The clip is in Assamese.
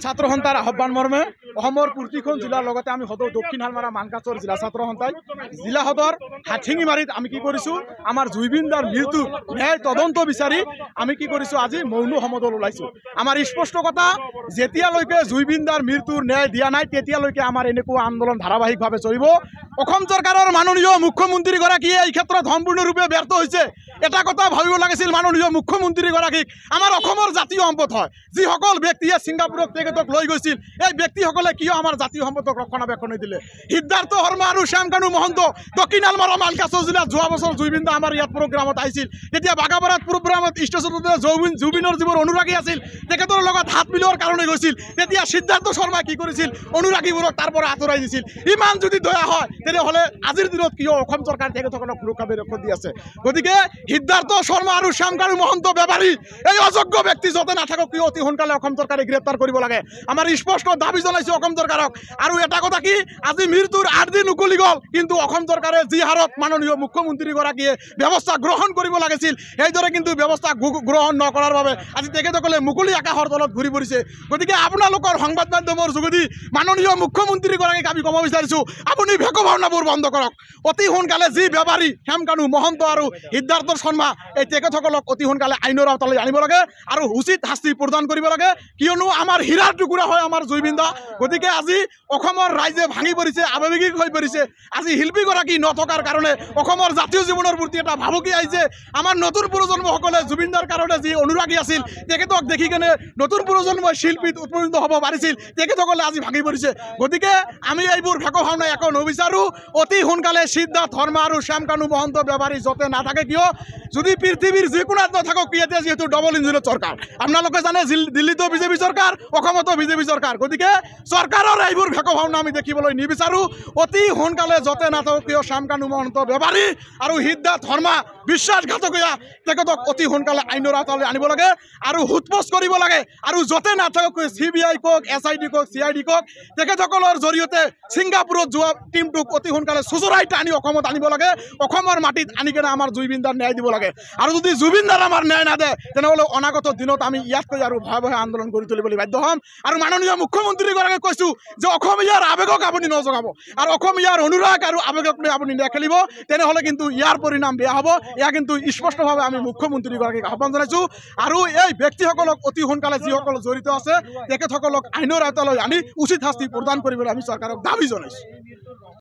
ছাত্ৰ সন্থাৰ আহ্বান মৰ্মে অসমৰ প্ৰতিখন জিলাৰ লগতে আমি সদৌ দক্ষিণ হালমাৰা মানকাছৰ জিলা ছাত্ৰ সন্থাই জিলা সদৰ হাঠিঙিমাৰীত আমি কি কৰিছোঁ আমাৰ জুবিন দাৰ মৃত্যু ন্যায় তদন্ত বিচাৰি আমি কি কৰিছোঁ আজি মৌন সমদল ওলাইছোঁ। আমাৰ স্পষ্ট কথা, যেতিয়ালৈকে জুবিন দাৰ মৃত্যুৰ ন্যায় দিয়া নাই তেতিয়ালৈকে আমাৰ এনেকুৱা আন্দোলন ধাৰাবাহিকভাৱে চলিব। অসম চৰকাৰৰ মাননীয় মুখ্যমন্ত্ৰীগৰাকীয়ে এই ক্ষেত্ৰত সম্পূৰ্ণৰূপে ব্যৰ্থ হৈছে। এটা কথা ভাবিব লাগিছিল মাননীয় মুখ্যমন্ত্ৰীগৰাকীক, আমাৰ অসমৰ জাতীয় সম্পদ হয়, যিসকল ব্যক্তিয়ে ছিংগাপুৰক তেখেতক লৈ গৈছিল, এই ব্যক্তিসকলে কিয় আমাৰ জাতীয় সম্পদক ৰক্ষণাবেক্ষণ দিলে? সিদ্ধাৰ্থ শৰ্মা আৰু শ্যামকানু মহন্ত দক্ষিণ হালমাৰা মানকাছৰ জিলাত যোৱা বছৰ জুবিন দা আমাৰ ইয়াত প্ৰগ্ৰামত আহিছিল। তেতিয়া বাগাপাৰাত প্ৰগ্ৰামত ষ্টেচনতে জুবিনৰ যিবোৰ অনুৰাগী আছিল তেখেতৰ লগত হাত মিলোৱাৰ কাৰণে গৈছিল। তেতিয়া সিদ্ধাৰ্থ শৰ্মাই কি কৰিছিল? অনুৰাগীবোৰক তাৰ পৰা আঁতৰাই দিছিল। ইমান যদি দয়া হয় তেনেহ'লে আজিৰ দিনত কিয় অসম চৰকাৰে তেখেতসকলক সুৰক্ষা দি আছে? গতিকে সিদ্ধাৰ্থ শৰ্মা আৰু শ্যামকানু মহন্ত বেপাৰী এই অযোগ্য ব্যক্তি য'তে নাথাকক কিয় অতি সোনকালে অসম চৰকাৰে গ্ৰেপ্তাৰ কৰিব লাগে। আমাৰ স্পষ্ট দাবী জনাইছোঁ অসম চৰকাৰক। আৰু এটা কথা কি, আজি মৃত্যুৰ 8 দিন উকলি গ'ল, কিন্তু অসম চৰকাৰে যি হাৰত মাননীয় মুখ্যমন্ত্ৰীগৰাকীয়ে ব্যৱস্থা গ্ৰহণ কৰিব লাগিছিল সেইদৰে কিন্তু ব্যৱস্থা গ্ৰহণ নকৰাৰ বাবে আজি তেখেতসকলে মুকলি আকাশৰ তলত ঘূৰি ফুৰিছে। গতিকে আপোনালোকৰ সংবাদ মাধ্যমৰ যোগেদি মাননীয় মুখ্যমন্ত্ৰীগৰাকীক আমি ক'ব বিচাৰিছোঁ, আপুনি ভেকু ভাওনাবোৰ বন্ধ কৰক। অতি সোনকালে যি বেপাৰী শ্যামকানু মহন্ত আৰু সিদ্ধাৰ্থ শৰ্মা এই তেখেতসকলক অতি সোনকালে আইনৰ আওতালৈ আনিব লাগে আৰু উচিত শাস্তি প্ৰদান কৰিব লাগে, কিয়নো আমাৰ হীৰাৰ টুকুৰা হয় আমাৰ জুবিন দা। গতিকে আজি অসমৰ ৰাইজে ভাঙি পৰিছে, আৱেগিক হৈ পৰিছে। আজি শিল্পীগৰাকী নথকাৰ কাৰণে অসমৰ জাতীয় জীৱনৰ প্ৰতি এটা ভাবুকি আহিছে। আমাৰ নতুন প্ৰজন্মসকলে জুবিন দাৰ কাৰণে যি অনুৰাগী আছিল তেখেতক দেখি কেনে নতুন প্ৰজন্মই শিল্পীত উপনীত হ'ব পাৰিছিল, তেখেতসকলে আজি ভাঙি পৰিছে। গতিকে আমি এইবোৰ ভেকু ভাওনা একো নিবিচাৰোঁ। অতি সোনকালে সিদ্ধাৰ্থ শৰ্মা আৰু শ্যামকানু মহন্ত বেপাৰী য'তে নাথাকে কিয়, যদি পৃথিৱীৰ যিকোনাত নাথাকক কিয়, এতিয়া যিহেতু ডবল ইঞ্জিনৰ চৰকাৰ, আপোনালোকে জানে দিল্লীতো বিজেপি চৰকাৰ, অসমতো বিজেপি চৰকাৰ। গতিকে চৰকাৰৰ এইবোৰ ভেকু ভাওনা আমি দেখিবলৈ নিবিচাৰোঁ। অতি সোনকালে য'তে নাথাকক কিয় শ্যামকানু মহন্ত বেপাৰী আৰু সিদ্ধাৰ্থ শৰ্মা বিশ্বাসঘাতকীয়া তেখেতক অতি সোনকালে আইনৰ আওতালৈ আনিব লাগে আৰু সোধপোছ কৰিব লাগে। আৰু য'তে নাথাকক CBI কওক, SID কওক, CID কওক, তেখেতসকলৰ জৰিয়তে ছিংগাপুৰত যোৱা টীমটোক অতি সোনকালে চুচৰাই টানি অসমত আনিব লাগে। অসমৰ মাটিত আনি কেনে আমাৰ জুবিন দাৰ ন্যায় দিব লাগে। আৰু যদি জুবিন দাৰ আমাৰ ন্যায় নাদে তেনেহ'লে অনাগত দিনত আমি ইয়াতকৈ আৰু ভয়াৱহ আন্দোলন কৰি তুলিবলৈ বাধ্য হ'ম। আৰু মাননীয় মুখ্যমন্ত্ৰীগৰাকীক কৈছোঁ যে অসমীয়াৰ আৱেগক আপুনি নজগাব আৰু অসমীয়াৰ অনুৰাগ আৰু আৱেগক লৈ আপুনি নেখেলিব, তেনেহ'লে কিন্তু ইয়াৰ পৰিণাম বেয়া হ'ব। এয়া কিন্তু স্পষ্টভাৱে আমি মুখ্যমন্ত্ৰীগৰাকীক আহ্বান জনাইছোঁ। আৰু এই ব্যক্তিসকলক অতি সোনকালে যিসকল জড়িত আছে তেখেতসকলক আইনৰ আওতালৈ আনি উচিত শাস্তি প্ৰদান কৰিবলৈ আমি চৰকাৰক দাবী জনাইছোঁ।